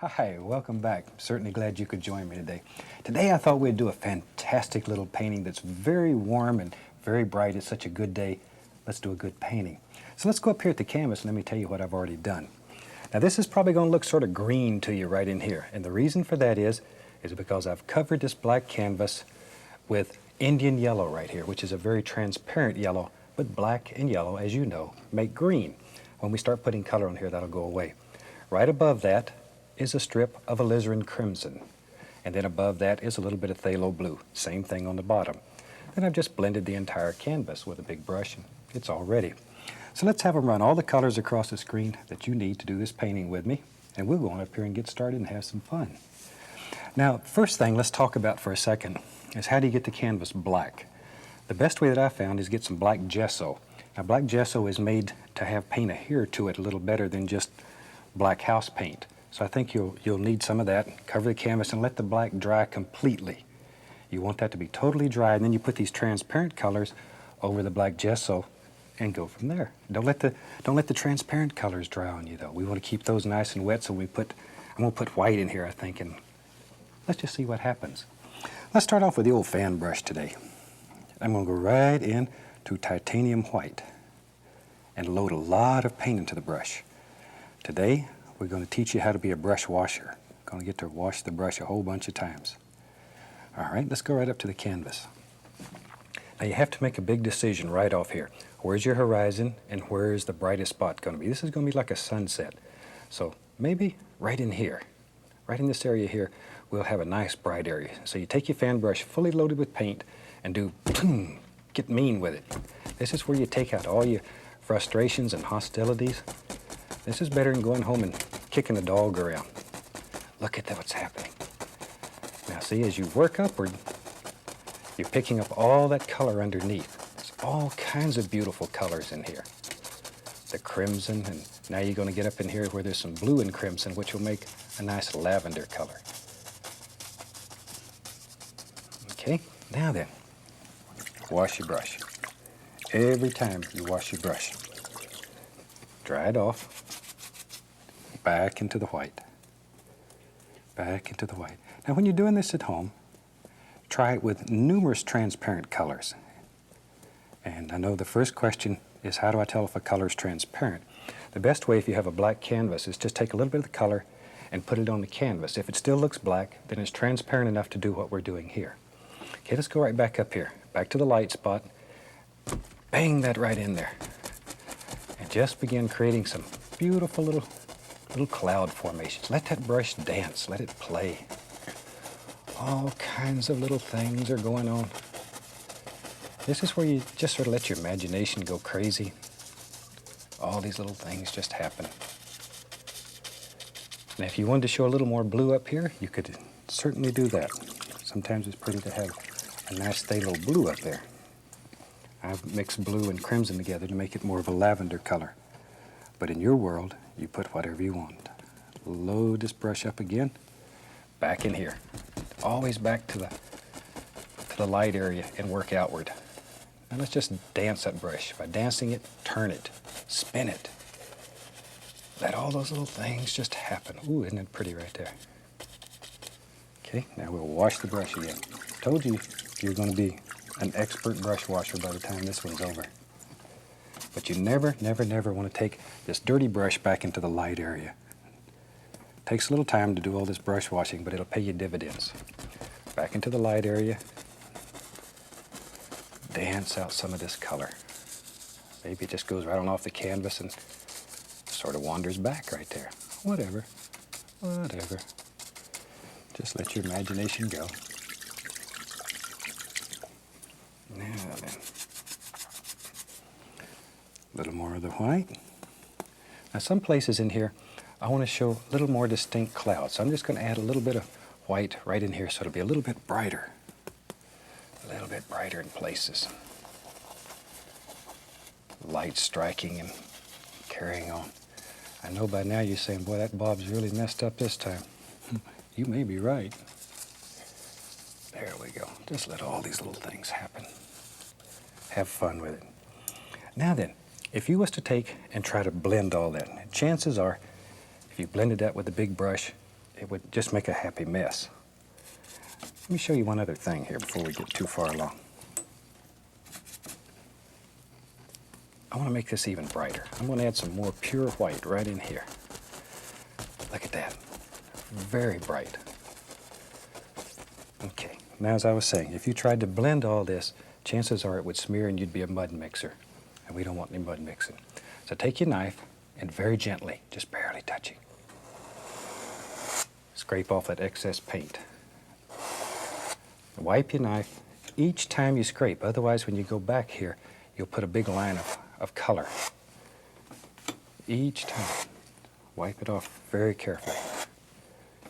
Hi, welcome back. I'm certainly glad you could join me today. Today I thought we'd do a fantastic little painting that's very warm and very bright. It's such a good day. Let's do a good painting. So let's go up here at the canvas and let me tell you what I've already done. Now this is probably going to look sort of green to you right in here. And the reason for that is because I've covered this black canvas with Indian yellow right here, which is a very transparent yellow, but black and yellow, as you know, make green. When we start putting color on here, that'll go away. Right above that is a strip of alizarin crimson, and then above that is a little bit of phthalo blue. Same thing on the bottom. Then I've just blended the entire canvas with a big brush, and it's all ready. So let's have them run all the colors across the screen that you need to do this painting with me, and we'll go on up here and get started and have some fun. Now, first thing let's talk about for a second is how do you get the canvas black? The best way that I found is get some black gesso. Now, black gesso is made to have paint adhere to it a little better than just black house paint. So I think you'll need some of that. Cover the canvas and let the black dry completely. You want that to be totally dry, and then you put these transparent colors over the black gesso and go from there. Don't let the transparent colors dry on you though. We want to keep those nice and wet, so I'm gonna put white in here, I think, and let's just see what happens. Let's start off with the old fan brush today. I'm gonna go right in to titanium white and load a lot of paint into the brush. Today, we're going to teach you how to be a brush washer. Going to get to wash the brush a whole bunch of times. All right, let's go right up to the canvas. Now you have to make a big decision right off here. Where's your horizon and where is the brightest spot going to be? This is going to be like a sunset. So maybe right in here, right in this area here, we'll have a nice bright area. So you take your fan brush fully loaded with paint and do boom, get mean with it. This is where you take out all your frustrations and hostilities. This is better than going home and kicking a dog around. Look at what's happening. Now see, as you work upward, you're picking up all that color underneath. There's all kinds of beautiful colors in here. The crimson, and now you're going to get up in here where there's some blue and crimson, which will make a nice lavender color. Okay, now then, wash your brush. Every time you wash your brush, dry it off, back into the white, back into the white. Now when you're doing this at home, try it with numerous transparent colors. And I know the first question is, how do I tell if a color is transparent? The best way, if you have a black canvas, is just take a little bit of the color and put it on the canvas. If it still looks black, then it's transparent enough to do what we're doing here. Okay, let's go right back up here, back to the light spot. Bang that right in there. And just begin creating some beautiful little cloud formations. Let that brush dance, let it play. All kinds of little things are going on. This is where you just sort of let your imagination go crazy. All these little things just happen. Now if you wanted to show a little more blue up here, you could certainly do that. Sometimes it's pretty to have a nice phthalo blue up there. I've mixed blue and crimson together to make it more of a lavender color. But in your world, you put whatever you want. Load this brush up again, back in here. Always back to the light area and work outward. Now let's just dance that brush. By dancing it, turn it, spin it. Let all those little things just happen. Ooh, isn't it pretty right there? Okay, now we'll wash the brush again. Told you you're going to be an expert brush washer by the time this one's over. But you never, never, never want to take this dirty brush back into the light area. It takes a little time to do all this brush washing, but it'll pay you dividends. Back into the light area. Dance out some of this color. Maybe it just goes right on off the canvas and sort of wanders back right there. Whatever. Whatever. Just let your imagination go. Now then. A little more of the white. Now some places in here I want to show a little more distinct clouds. So I'm just going to add a little bit of white right in here so it'll be a little bit brighter. A little bit brighter in places. Light striking and carrying on. I know by now you're saying, boy, that Bob's really messed up this time. You may be right. There we go. Just let all these little things happen. Have fun with it. Now then, if you was to take and try to blend all that, chances are, if you blended that with a big brush, it would just make a happy mess. Let me show you one other thing here before we get too far along. I want to make this even brighter. I'm going to add some more pure white right in here. Look at that. Very bright. Okay, now as I was saying, if you tried to blend all this, chances are it would smear and you'd be a mud mixer. And we don't want any mud mixing. So take your knife and very gently, just barely touching, scrape off that excess paint. Wipe your knife each time you scrape, otherwise when you go back here, you'll put a big line of color. Each time, wipe it off very carefully,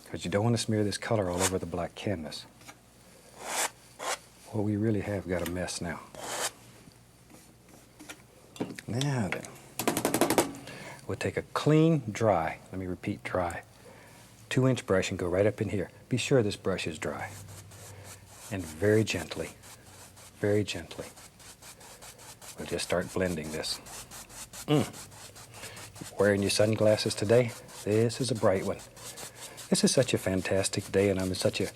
because you don't want to smear this color all over the black canvas. Well, we really have got a mess now. Now then, we'll take a clean, dry, let me repeat, dry, 2-inch brush and go right up in here. Be sure this brush is dry. And very gently, we'll just start blending this. Wearing your sunglasses today? This is a bright one. This is such a fantastic day, and I'm in such a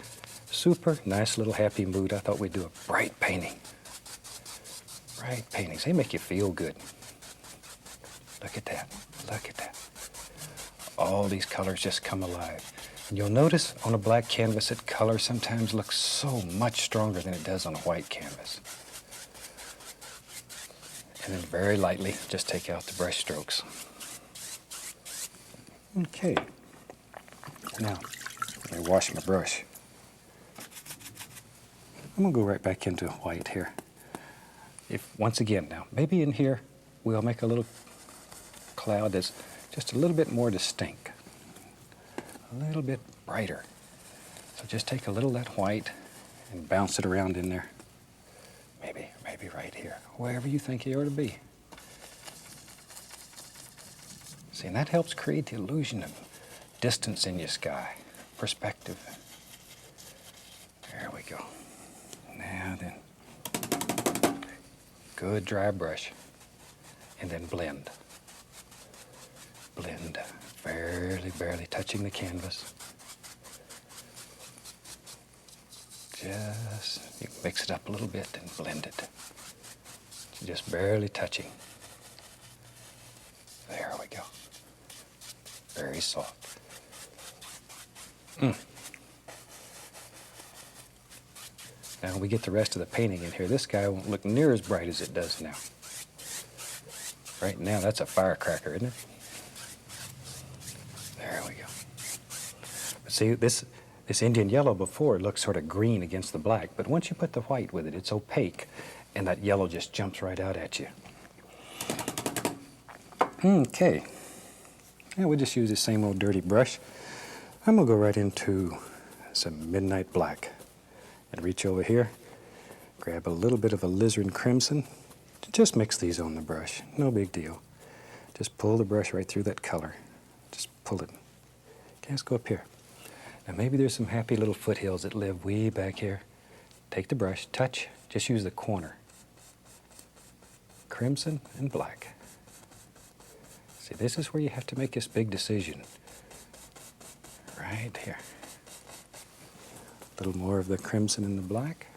super nice little happy mood. I thought we'd do a bright painting. Bright paintings, they make you feel good. Look at that, look at that. All these colors just come alive. And you'll notice on a black canvas that color sometimes looks so much stronger than it does on a white canvas. And then very lightly, just take out the brush strokes. Okay. Now, let me wash my brush. I'm going to go right back into white here. Once again now, maybe in here we'll make a little cloud that's just a little bit more distinct, a little bit brighter. So just take a little of that white and bounce it around in there. Maybe right here, wherever you think you ought to be. See, and that helps create the illusion of distance in your sky, perspective. There we go. Now then, good dry brush, and then blend. Blend, barely touching the canvas. Just you mix it up a little bit and blend it. Just barely touching. There we go. Very soft. Now when we get the rest of the painting in here, this guy won't look near as bright as it does now. Right now, that's a firecracker, isn't it? There we go. But see, this Indian yellow before looked sort of green against the black, but once you put the white with it, it's opaque, and that yellow just jumps right out at you. Okay. Now we'll just use the same old dirty brush. I'm going to go right into some midnight black and reach over here, grab a little bit of alizarin crimson. Just mix these on the brush, no big deal. Just pull the brush right through that color. Just pull it. Okay, let's go up here. Now maybe there's some happy little foothills that live way back here. Take the brush, touch, just use the corner. Crimson and black. See, this is where you have to make this big decision. Right here. A little more of the crimson and the black.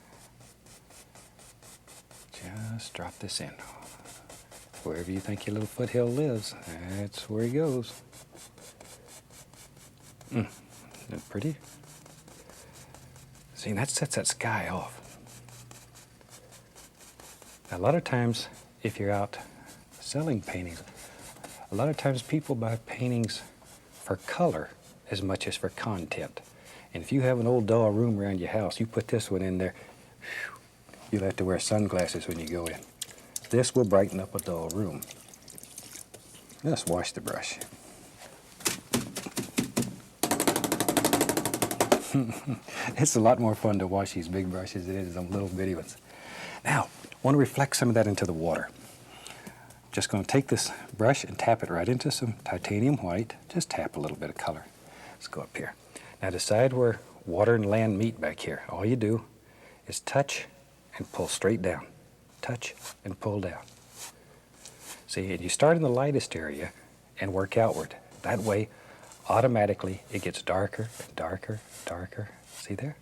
Just drop this in. Wherever you think your little foothill lives, that's where he goes. Isn't that pretty? See, that sets that sky off. Now, a lot of times, if you're out selling paintings, a lot of times people buy paintings for color as much as for content. And if you have an old dull room around your house, you put this one in there, you'll have to wear sunglasses when you go in. This will brighten up a dull room. Let's wash the brush. It's a lot more fun to wash these big brushes than it is on little bitty ones. Now, I want to reflect some of that into the water. Just going to take this brush and tap it right into some titanium white. Just tap a little bit of color. Let's go up here. Now decide where water and land meet back here. All you do is touch and pull straight down. Touch and pull down. See, and you start in the lightest area and work outward. That way, automatically it gets darker and darker and darker. See there?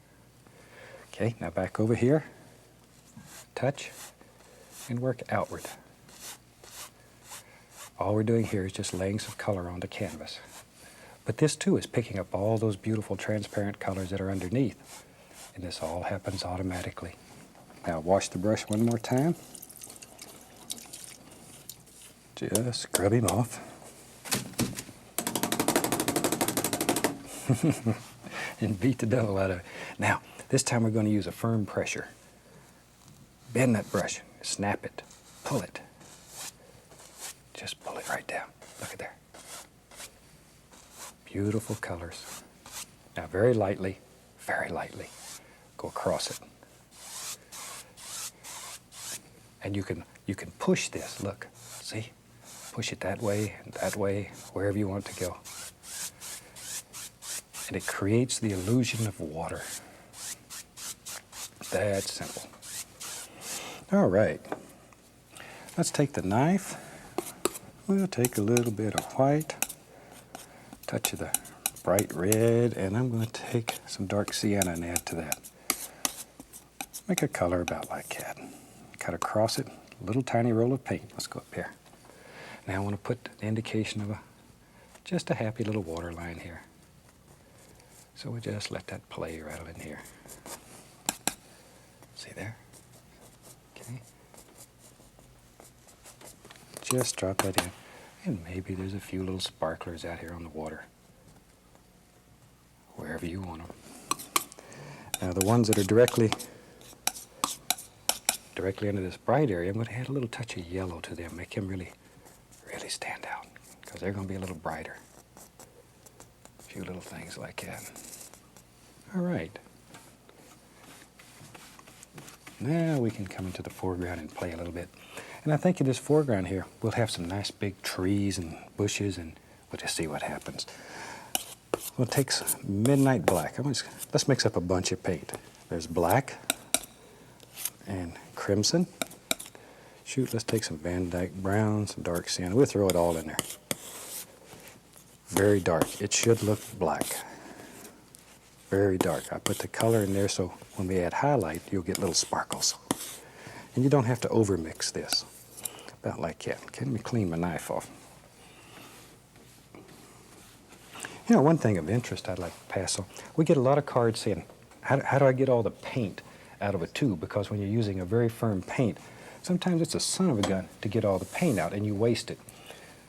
Okay, now back over here. Touch and work outward. All we're doing here is just laying some color on the canvas. But this too is picking up all those beautiful transparent colors that are underneath. And this all happens automatically. Now wash the brush one more time. Just scrub him off. And beat the devil out of it. Now, this time we're going to use a firm pressure. Bend that brush, snap it, pull it. Just pull it right down. Look at there. Beautiful colors. Now very lightly, go across it. And you can push this, look, see? Push it that way, wherever you want it to go. And it creates the illusion of water. That's simple. All right, let's take the knife. We'll take a little bit of white, touch of the bright red, and I'm going to take some dark sienna and add to that. Make a color about like that. Cut across it, a little tiny roll of paint. Let's go up here. Now I want to put the indication of just a happy little water line here. So we'll just let that play right in here. See there? Okay. Just drop that in. And maybe there's a few little sparklers out here on the water. Wherever you want them. Now the ones that are directly under this bright area, I'm going to add a little touch of yellow to them. Make them really stand out. Because they're going to be a little brighter. A few little things like that. All right. Now we can come into the foreground and play a little bit. And I think in this foreground here, we'll have some nice big trees and bushes, and we'll just see what happens. We'll take some midnight black. Let's mix up a bunch of paint. There's black and crimson. Shoot, let's take some Van Dyke brown, some dark sienna. We'll throw it all in there. Very dark. It should look black. Very dark. I put the color in there so when we add highlight, you'll get little sparkles. And you don't have to overmix this. About like that. Okay, let me clean my knife off. You know, one thing of interest I'd like to pass on. We get a lot of cards saying, how do I get all the paint out of a tube? Because when you're using a very firm paint, sometimes it's a son of a gun to get all the paint out and you waste it.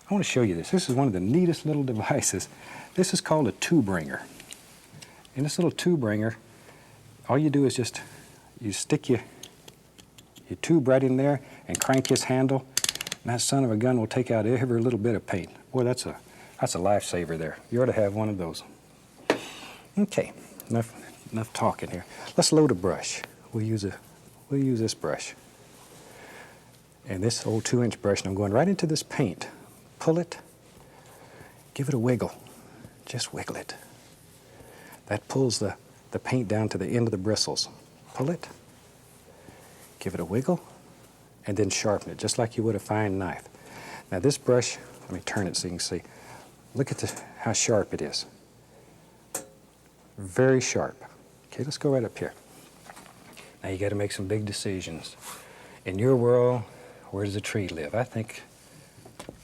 I want to show you this. This is one of the neatest little devices. This is called a tube wringer. And this little tube wringer, all you do is just, you stick your tube right in there and crank this handle, and that son of a gun will take out every little bit of paint. Boy, that's a lifesaver there. You ought to have one of those. Okay, enough talking here. Let's load a brush. We'll use this brush. And this old 2-inch brush, and I'm going right into this paint. Pull it, give it a wiggle. Just wiggle it. That pulls the paint down to the end of the bristles. Pull it, give it a wiggle, and then sharpen it, just like you would a fine knife. Now this brush, let me turn it so you can see. Look at how sharp it is. Very sharp. Okay, let's go right up here. Now you got to make some big decisions. In your world, where does a tree live? I think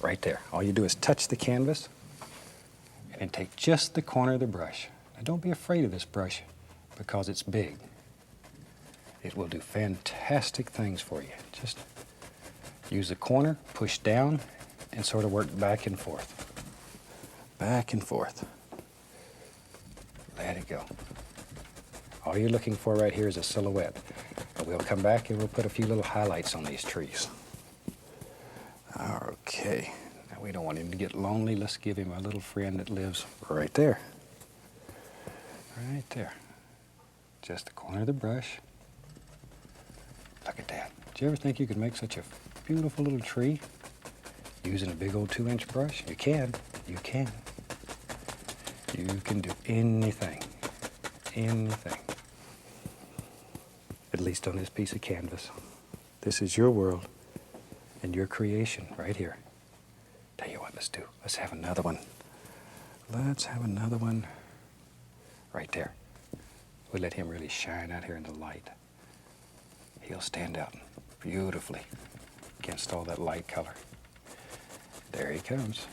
right there. All you do is touch the canvas and then take just the corner of the brush. Now don't be afraid of this brush because it's big. It will do fantastic things for you. Just use the corner, push down, and sort of work back and forth. Back and forth. Let it go. All you're looking for right here is a silhouette. But we'll come back and we'll put a few little highlights on these trees. Okay. Now we don't want him to get lonely. Let's give him a little friend that lives right there. Right there. Just the corner of the brush. Look at that. Did you ever think you could make such a beautiful little tree using a big old 2-inch brush? You can. You can. You can do anything. Anything. At least on this piece of canvas. This is your world and your creation right here. Tell you what, let's have another one Let's have another one right there. We let him really shine out here in the light. He'll stand out beautifully against all that light color. There he comes.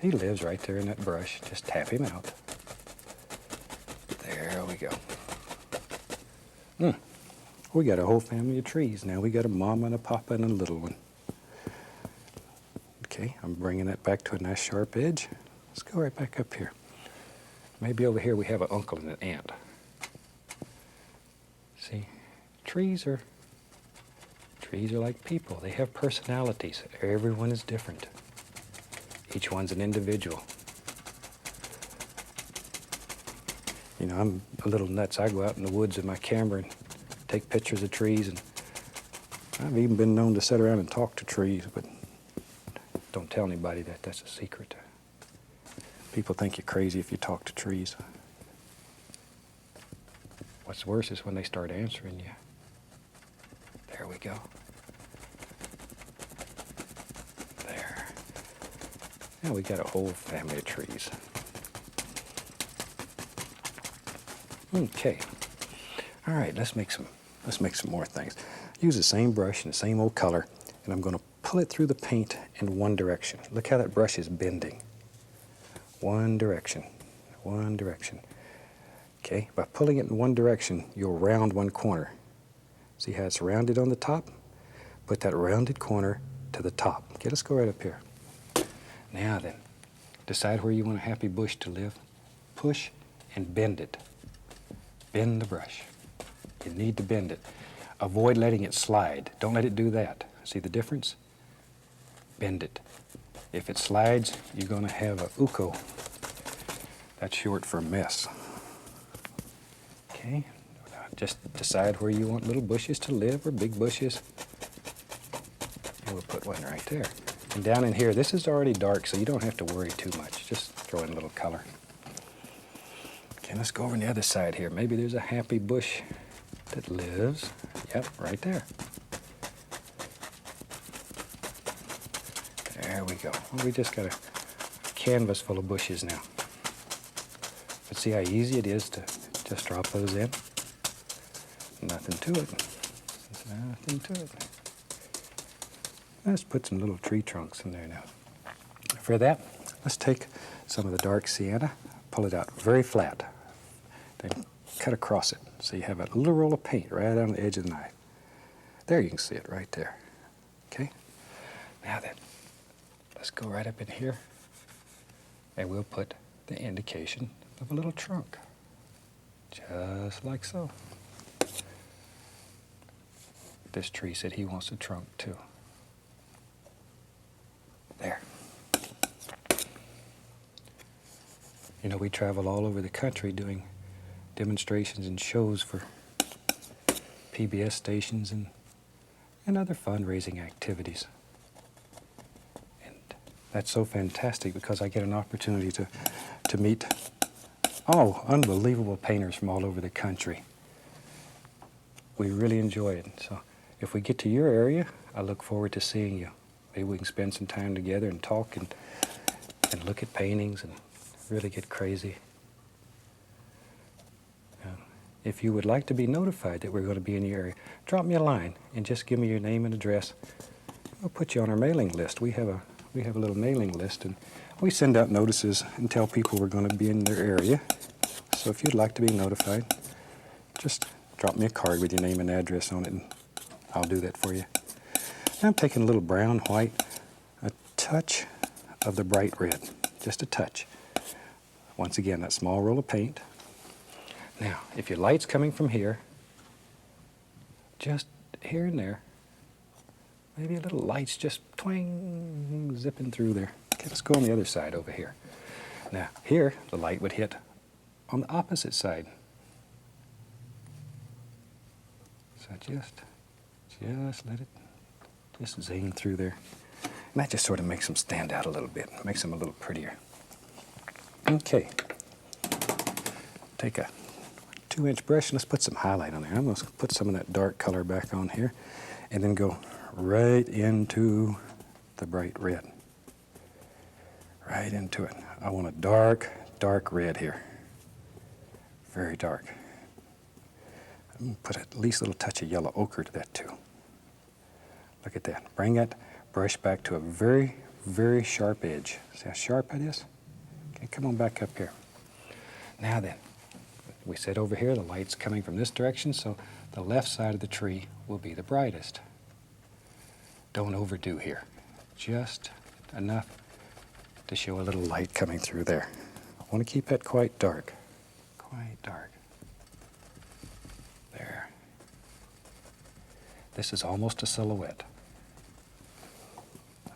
He lives right there in that brush. Just tap him out. There we go. We got a whole family of trees now. We got a mama and a papa and a little one. Okay, I'm bringing that back to a nice sharp edge. Let's go right back up here. Maybe over here we have an uncle and an aunt. See, trees are like people. They have personalities. Everyone is different. Each one's an individual. You know, I'm a little nuts. I go out in the woods with my camera and take pictures of trees, and I've even been known to sit around and talk to trees, but don't tell anybody that. That's a secret. People think you're crazy if you talk to trees. What's worse is when they start answering you. There we go. There. Now we got a whole family of trees. Okay. All right, let's make some more things. Use the same brush and the same old color, and I'm going to pull it through the paint in one direction. Look how that brush is bending. One direction, one direction. Okay, by pulling it in one direction, you'll round one corner. See how it's rounded on the top? Put that rounded corner to the top. Okay, let's go right up here. Now then, decide where you want a happy bush to live. Push and bend it. Bend the brush. You need to bend it. Avoid letting it slide. Don't let it do that. See the difference? Bend it. If it slides, you're going to have a uko. That's short for mess. Okay, now just decide where you want little bushes to live or big bushes. And we'll put one right there. And down in here, this is already dark, so you don't have to worry too much. Just throw in a little color. Okay, let's go over on the other side here. Maybe there's a happy bush that lives. Yep, right there. There we go. Well, we just got a canvas full of bushes now. But see how easy it is to just drop those in? Nothing to it. Nothing to it. Let's put some little tree trunks in there now. For that, let's take some of the dark sienna, pull it out very flat, then cut across it. So you have a little roll of paint right on the edge of the knife. There, you can see it right there. Okay? Now then, let's go right up in here, and we'll put the indication of a little trunk, just like so. This tree said he wants a trunk too. There. You know, we travel all over the country doing demonstrations and shows for PBS stations and other fundraising activities. And that's so fantastic because I get an opportunity to meet unbelievable painters from all over the country. We really enjoy it. So if we get to your area, I look forward to seeing you. Maybe we can spend some time together and talk and look at paintings and really get crazy. If you would like to be notified that we're going to be in your area, drop me a line and just give me your name and address. We'll put you on our mailing list. We have a little mailing list, and we send out notices and tell people we're going to be in their area. So if you'd like to be notified, just drop me a card with your name and address on it, and I'll do that for you. Now I'm taking a little brown, white, a touch of the bright red, just a touch. Once again, that small roll of paint. Now, if your light's coming from here, just here and there, maybe a little light's just twang, zipping through there. Okay, let's go on the other side over here. Now, here, the light would hit on the opposite side. So just let it just zing through there. And that just sort of makes them stand out a little bit, makes them a little prettier. Okay, take a 2-inch brush and let's put some highlight on there. I'm going to put some of that dark color back on here and then go right into the bright red. Right into it. I want a dark, dark red here. Very dark. I'm going to put at least a little touch of yellow ochre to that too. Look at that. Bring that brush back to a very, very sharp edge. See how sharp it is? Okay, come on back up here. Now then, we said over here the light's coming from this direction, so the left side of the tree will be the brightest. Don't overdo here. Just enough to show a little light coming through there. I want to keep that quite dark. Quite dark. There. This is almost a silhouette.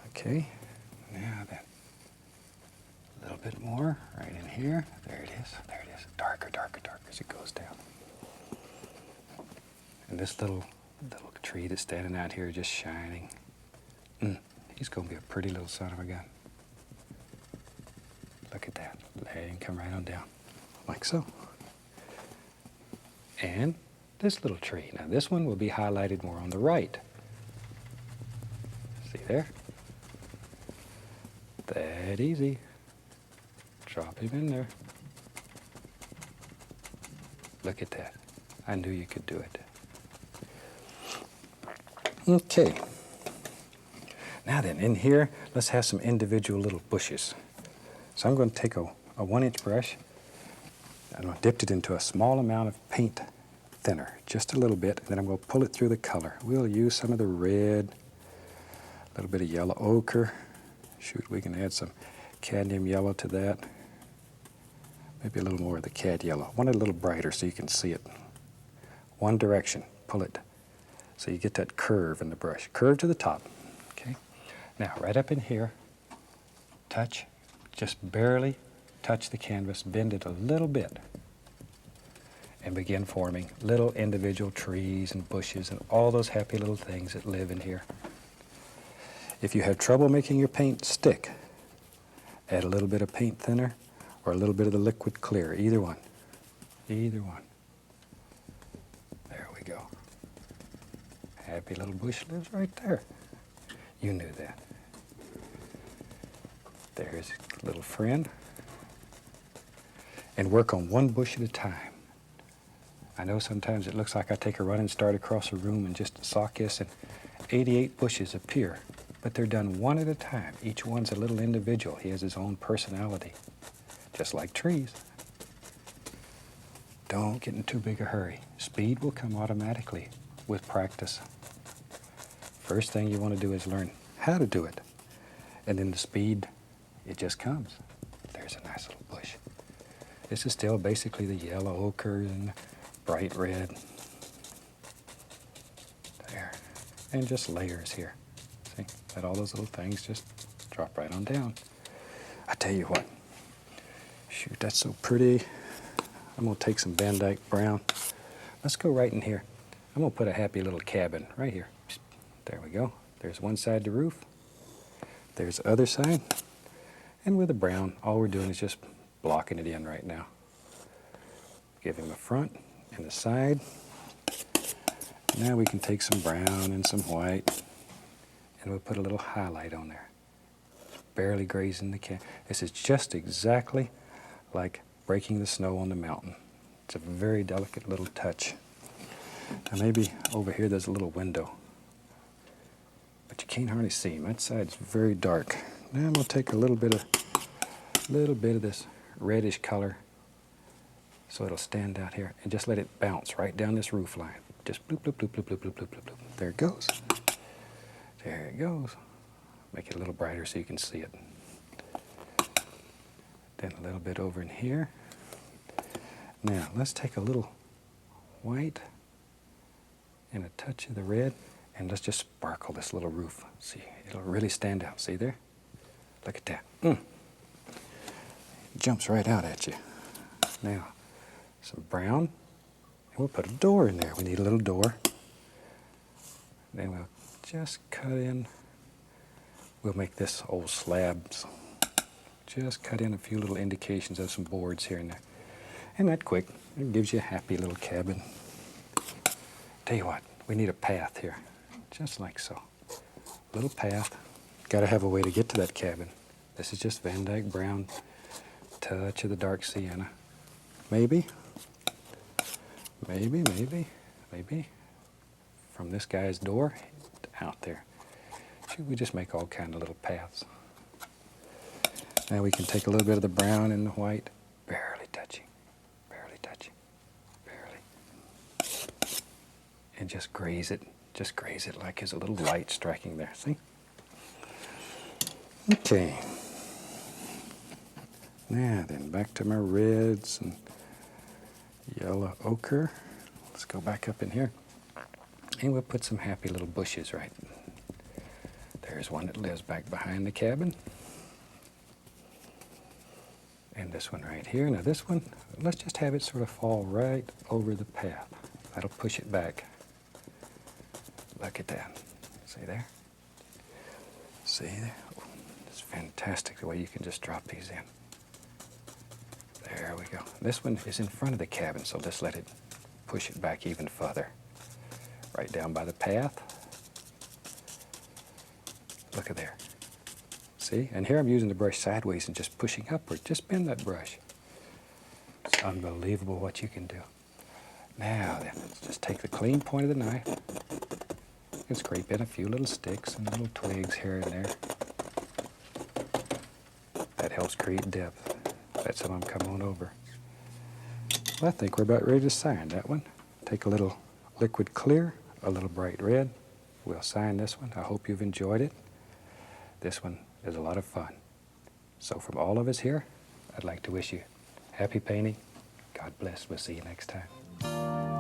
Okay, now then, a little bit more right in here. There it is, there it is. Darker, darker, darker as it goes down. And this little tree that's standing out here just shining. He's going to be a pretty little son of a gun. Look at that. Let him come right on down, like so. And this little tree. Now this one will be highlighted more on the right. See there? That easy. Drop him in there. Look at that. I knew you could do it. Okay. Now then, in here, let's have some individual little bushes. So I'm going to take a 1-inch brush, and I'll dip it into a small amount of paint thinner, just a little bit, and then I'm going to pull it through the color. We'll use some of the red, a little bit of yellow ochre. Shoot, we can add some cadmium yellow to that. Maybe a little more of the cad yellow. I want it a little brighter so you can see it. One direction, pull it. So you get that curve in the brush. Curve to the top, okay? Now, right up in here, touch, just barely touch the canvas, bend it a little bit, and begin forming little individual trees and bushes and all those happy little things that live in here. If you have trouble making your paint stick, add a little bit of paint thinner or a little bit of the liquid clear, either one. Either one. There we go. Happy little bush lives right there. You knew that. There's a little friend. And work on one bush at a time. I know sometimes it looks like I take a running start across a room and just sock this and 88 bushes appear. But they're done one at a time. Each one's a little individual. He has his own personality, just like trees. Don't get in too big a hurry. Speed will come automatically with practice. First thing you want to do is learn how to do it. And then the speed, it just comes. There's a nice little bush. This is still basically the yellow ochre and bright red. There. And just layers here. See? Let all those little things just drop right on down. I tell you what. Shoot, that's so pretty. I'm going to take some Van Dyke brown. Let's go right in here. I'm going to put a happy little cabin right here. There we go. There's one side of the roof. There's the other side. And with the brown, all we're doing is just blocking it in right now. Give him a front and a side. Now we can take some brown and some white, and we'll put a little highlight on there. Barely grazing the can. This is just exactly like breaking the snow on the mountain. It's a very delicate little touch. Now maybe over here there's a little window, but you can't hardly see him. That side's very dark. Now I'm going to take a little bit of this reddish color so it'll stand out here, and just let it bounce right down this roof line. Just bloop, bloop, bloop, bloop, bloop, bloop, bloop, bloop, bloop. There it goes. There it goes. Make it a little brighter so you can see it. Then a little bit over in here. Now let's take a little white and a touch of the red, and let's just sparkle this little roof. See, it'll really stand out. See there? Look at that. It jumps right out at you. Now, some brown, and we'll put a door in there. We need a little door. Then we'll just cut in. We'll make this old slabs. Just cut in a few little indications of some boards here and there. And that quick, it gives you a happy little cabin. Tell you what, we need a path here, just like so. Little path. Got to have a way to get to that cabin. This is just Van Dyke brown touch of the dark sienna. Maybe, maybe, maybe, maybe from this guy's door out there. Should we just make all kind of little paths? Now we can take a little bit of the brown and the white, barely touching, barely, and just graze it like there's a little light striking there, see? Okay. Now then, back to my reds and yellow ochre. Let's go back up in here. And we'll put some happy little bushes right. There's one that lives back behind the cabin. And this one right here. Now this one, let's just have it sort of fall right over the path. That'll push it back. Look at that. See there? See there? Oh, it's fantastic the way you can just drop these in. There we go. This one is in front of the cabin, so just let it push it back even further. Right down by the path. Look at there. See? And here I'm using the brush sideways and just pushing upward. Just bend that brush. It's unbelievable what you can do. Now then, let's just take the clean point of the knife and scrape in a few little sticks and little twigs here and there. That helps create depth. Let some of them come on over. Well, I think we're about ready to sign that one. Take a little liquid clear, a little bright red. We'll sign this one. I hope you've enjoyed it. This one is a lot of fun. So from all of us here, I'd like to wish you happy painting. God bless. We'll see you next time.